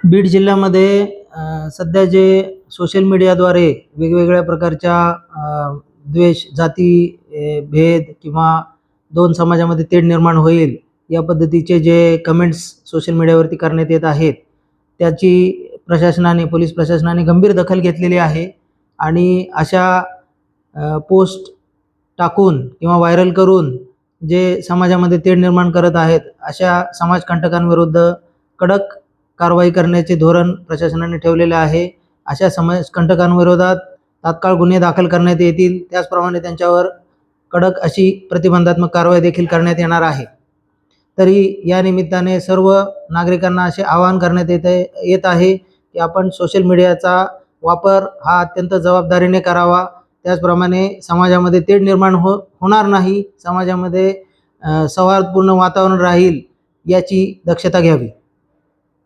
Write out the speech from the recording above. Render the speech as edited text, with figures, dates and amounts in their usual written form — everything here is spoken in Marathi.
बीड जिल्ह्यामध्ये सध्या जे सोशल मीडियाद्वारे वेगवेगळ्या प्रकारच्या द्वेष, जाती, भेद किंवा दोन समाजामध्ये तेढ निर्माण होईल या पद्धतीचे जे कमेंट्स सोशल मीडियावरती करण्यात येत आहेत, त्याची पोलीस प्रशासनाने गंभीर दखल घेतलेली आहे आणि अशा पोस्ट टाकून किंवा व्हायरल करून जे समाजामध्ये तेढ निर्माण करत आहेत, अशा समाजकंटकांविरुद्ध कडक कारवाई करण्याचे धोरण प्रशासनाने ठेवलेले आहे. अशा समाजकंटकांविरोधात तात्काळ गुन्हे दाखल करण्यात येतील. त्याचप्रमाणे त्यांच्यावर कडक अशी प्रतिबंधात्मक कारवाई देखील करण्यात येणार आहे. तरी या निमित्ताने सर्व नागरिकांना असे आवाहन करण्यात येत आहे की आपण सोशल मीडियाचा वापर हा अत्यंत जबाबदारीने करावा. त्याचप्रमाणे समाजामध्ये तेढ निर्माण होणार नाही, समाजामध्ये सौहार्दपूर्ण वातावरण राहील याची दक्षता घ्यावी.